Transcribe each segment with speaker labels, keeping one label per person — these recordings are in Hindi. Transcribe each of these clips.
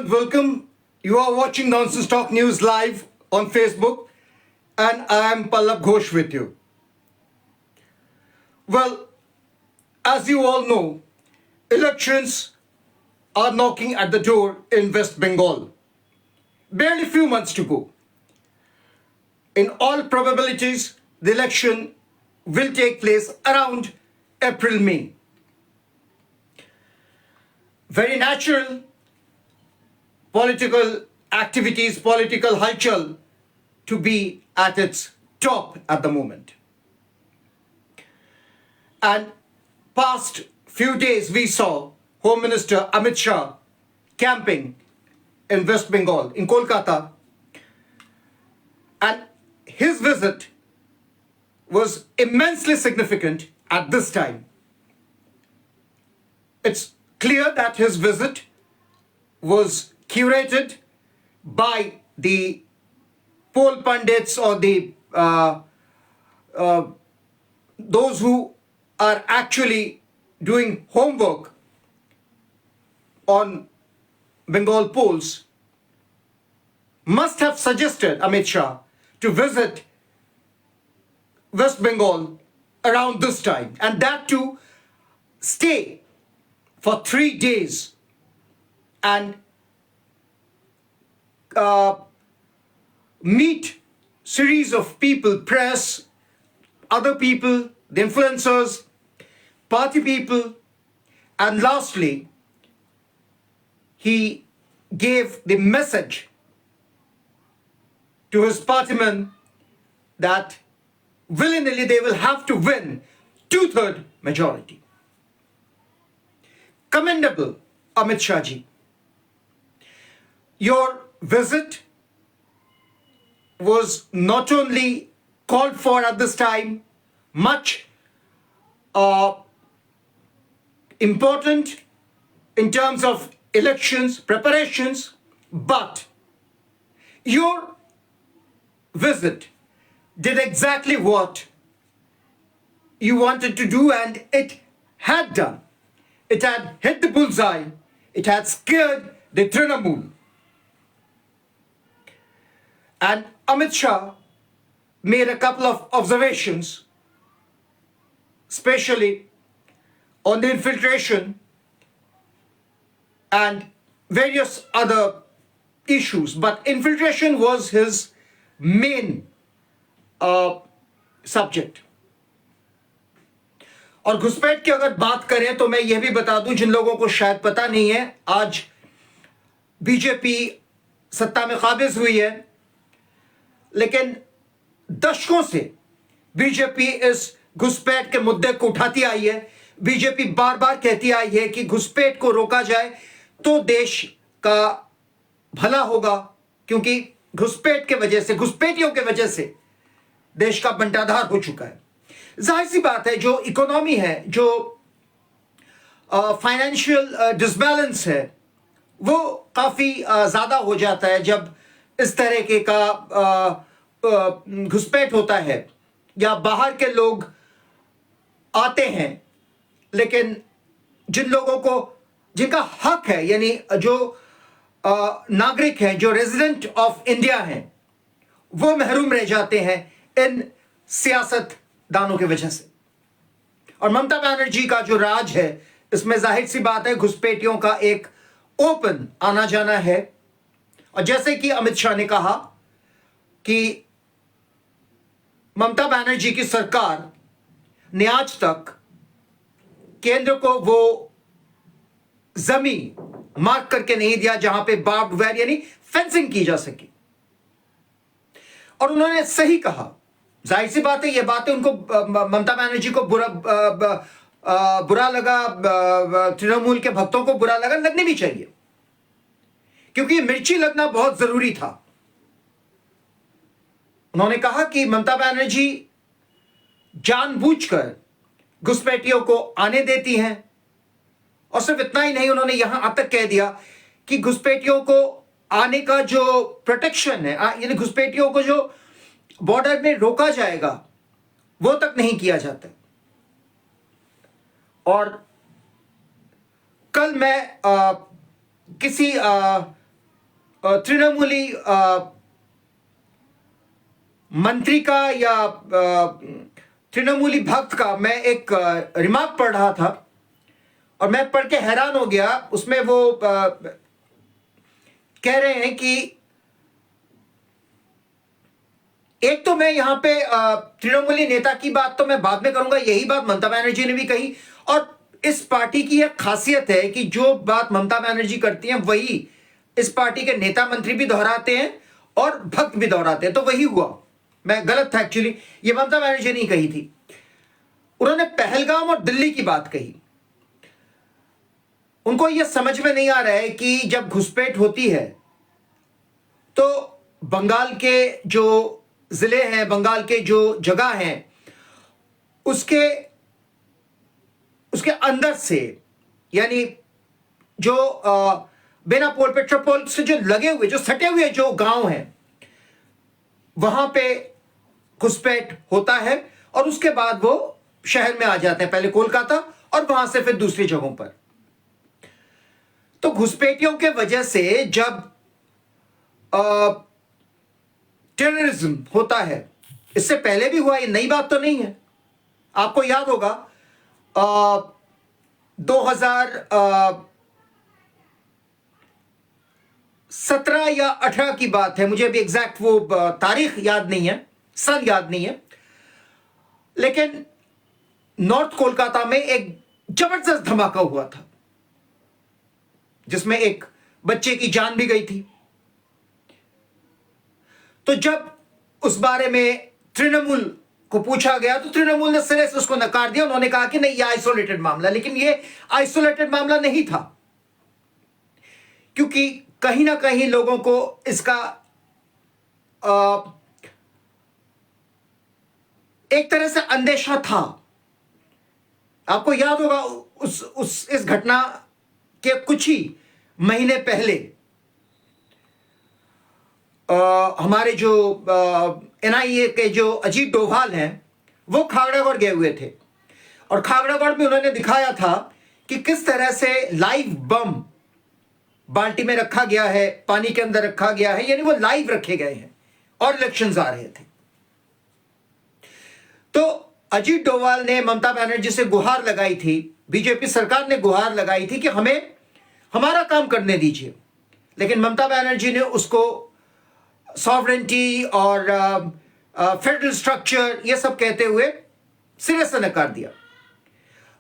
Speaker 1: Welcome. You are watching Nonsense Talk News live on Facebook, and I am Pallab Ghosh with you. Well, as you all know, elections are knocking at the door in West Bengal. Barely few months to go. In all probabilities, the election will take place around April-May. Very natural political activities, political halchal to be at its top at the moment. And past few days we saw Home Minister Amit Shah camping in West Bengal, in Kolkata, and his visit was immensely significant at this time. It's clear that his visit was curated by the poll pundits or the those who are actually doing homework on Bengal polls must have suggested Amit Shah to visit West Bengal around this time, and that too stay for 3 days and meet series of people, press, other people, the influencers, party people, and lastly, he gave the message to his partymen that willy-nilly they will have to win 2/3 majority. Commendable, Amit Shah ji. Your visit was not only called for at this time, much important in terms of elections, preparations, but your visit did exactly what you wanted to do, and it had done. It had hit the bullseye. It had scared the Trinamool. And Amit Shah made a couple of observations, especially on the infiltration and various other issues. But infiltration was his main subject. और घुसपैठ की अगर बात करें तो मैं यह भी बता दूं, जिन लोगों को शायद पता नहीं है, आज बीजेपी सत्ता में काबिज हुई है, लेकिन दशकों से बीजेपी इस घुसपैठ के मुद्दे को उठाती आई है. बीजेपी बार बार कहती आई है कि घुसपैठ को रोका जाए तो देश का भला होगा, क्योंकि घुसपैठ के वजह से, घुसपैठियों के वजह से देश का बंटाधार हो चुका है. जाहिर सी बात है, जो इकोनॉमी है, जो फाइनेंशियल डिसबैलेंस है, वो काफ़ी ज़्यादा हो जाता है जब इस तरह के का घुसपैठ होता है या बाहर के लोग आते हैं. लेकिन जिन लोगों को, जिनका हक है, यानी जो नागरिक हैं, जो रेजिडेंट ऑफ इंडिया हैं, वो महरूम रह जाते हैं इन सियासतदानों की वजह से. और ममता बनर्जी का जो राज है, इसमें जाहिर सी बात है घुसपैठियों का एक ओपन आना जाना है. और जैसे कि अमित शाह ने कहा कि ममता बनर्जी की सरकार ने आज तक केंद्र को वो जमीन मार्क करके नहीं दिया जहां पे बार्ब्ड वायर यानी फेंसिंग की जा सके. और उन्होंने सही कहा. जाहिर सी बात है, ये बातें उनको, ममता बनर्जी को बुरा लगा, तृणमूल के भक्तों को बुरा लगा, लगनी भी चाहिए, क्योंकि मिर्ची लगना बहुत जरूरी था. उन्होंने कहा कि ममता बनर्जी जानबूझकर घुसपैठियों को आने देती हैं. और सिर्फ इतना ही नहीं, उन्होंने यहां तक कह दिया कि घुसपैठियों को आने का जो प्रोटेक्शन है, यानी घुसपैठियों को जो बॉर्डर में रोका जाएगा, वो तक नहीं किया जाता. और कल मैं किसी तृणमूली मंत्री का या तृणमूली भक्त का मैं एक रिमार्क पढ़ रहा था और मैं पढ़ के हैरान हो गया। उसमें वो कह रहे हैं कि एक तो मैं यहां पे तृणमूली नेता की बात तो मैं बाद में करूंगा, यही बात ममता बनर्जी ने भी कही। और इस पार्टी की एक खासियत है कि जो बात ममता बनर्जी करती हैं वही इस पार्टी के नेता मंत्री भी दोहराते हैं और भक्त भी दोहराते हैं। तो वही हुआ, मैं गलत था एक्चुअली, ये ममता बनर्जी ने कही थी। उन्होंने पहलगाम और दिल्ली की बात कही। उनको यह समझ में नहीं आ रहा है कि जब घुसपैठ होती है तो बंगाल के जो जिले हैं, बंगाल के जो जगह हैं, उसके अंदर से, यानी जो बेनापोल पेट्रोपोल से जो लगे हुए, जो सटे हुए जो गांव हैं, वहां पे घुसपैठ होता है और उसके बाद वो शहर में आ जाते हैं, पहले कोलकाता और वहां से फिर दूसरी जगहों पर। तो घुसपैठियों के वजह से जब टेररिज्म होता है, इससे पहले भी हुआ, ये नई बात तो नहीं है। आपको याद होगा 2017 या 18 की बात है, मुझे अभी एग्जैक्ट वो तारीख याद नहीं है, सन याद नहीं है, लेकिन नॉर्थ कोलकाता में एक जबरदस्त धमाका हुआ था जिसमें एक बच्चे की जान भी गई थी। तो जब उस बारे में तृणमूल को पूछा गया तो तृणमूल ने सिरे से उसको नकार दिया। उन्होंने कहा कि नहीं, यह आइसोलेटेड मामला, लेकिन यह आइसोलेटेड मामला नहीं था, क्योंकि कहीं ना कहीं लोगों को इसका एक तरह से अंदेशा था। आपको याद होगा इस घटना के कुछ ही महीने पहले हमारे जो एनआईए के जो अजीत डोभाल हैं, वो खागड़ागढ़ गए हुए थे और खागड़ागढ़ में उन्होंने दिखाया था कि किस तरह से लाइव बम बाल्टी में रखा गया है, पानी के अंदर रखा गया है, यानी वो लाइव रखे गए हैं और इलेक्शंस आ रहे थे। तो अजीत डोभाल ने ममता बनर्जी से गुहार लगाई थी, बीजेपी सरकार ने गुहार लगाई थी कि हमें हमारा काम करने दीजिए, लेकिन ममता बनर्जी ने उसको सॉवरेंटी और फेडरल स्ट्रक्चर ये सब कहते हुए सिरे से नकार दिया।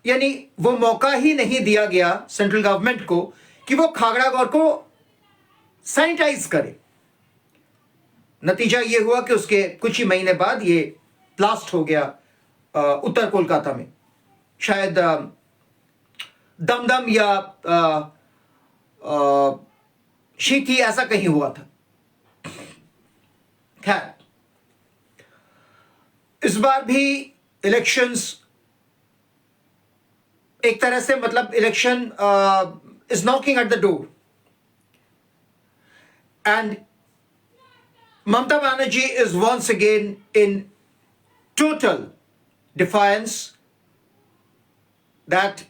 Speaker 1: यानी वो मौका ही नहीं दिया गया सेंट्रल गवर्नमेंट को कि वो खागड़ागढ़ को सैनिटाइज करे। नतीजा ये हुआ कि उसके कुछ ही महीने बाद ये ब्लास्ट हो गया उत्तर कोलकाता में, शायद दमदम या शीथी ऐसा कहीं हुआ था। खैर, इस बार भी इलेक्शंस एक तरह से, मतलब election is knocking at the door and Mamata Banerjee is once again in total defiance that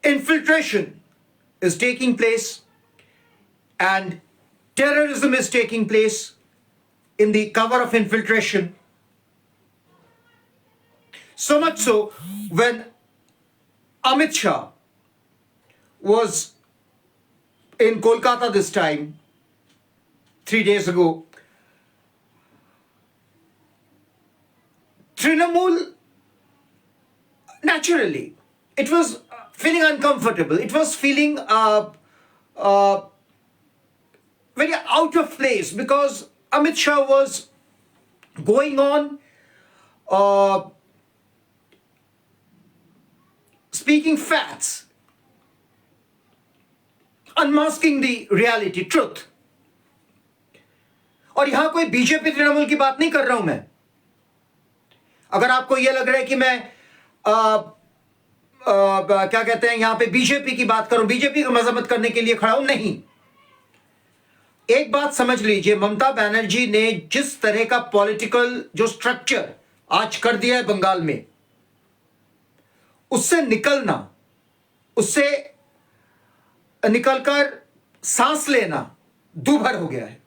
Speaker 1: infiltration is taking place and terrorism is taking place in the cover of infiltration. So much so, when Amit Shah was in Kolkata this time, 3 days ago, Trinamool, naturally, it was feeling uncomfortable. It was feeling very out of place because Amit Shah was going on speaking facts, unmasking the reality, truth. और यहां कोई बीजेपी तृणमूल की बात नहीं कर रहा हूं मैं। अगर आपको यह लग रहा है कि मैं क्या कहते हैं यहां पे बीजेपी की बात करूं, बीजेपी की मजम्मत करने के लिए खड़ा हूं, नहीं। एक बात समझ लीजिए, ममता बनर्जी ने जिस तरह का पॉलिटिकल जो स्ट्रक्चर आज कर दिया है बंगाल में, उससे निकलना, उससे निकलकर सांस लेना दूभर हो गया है।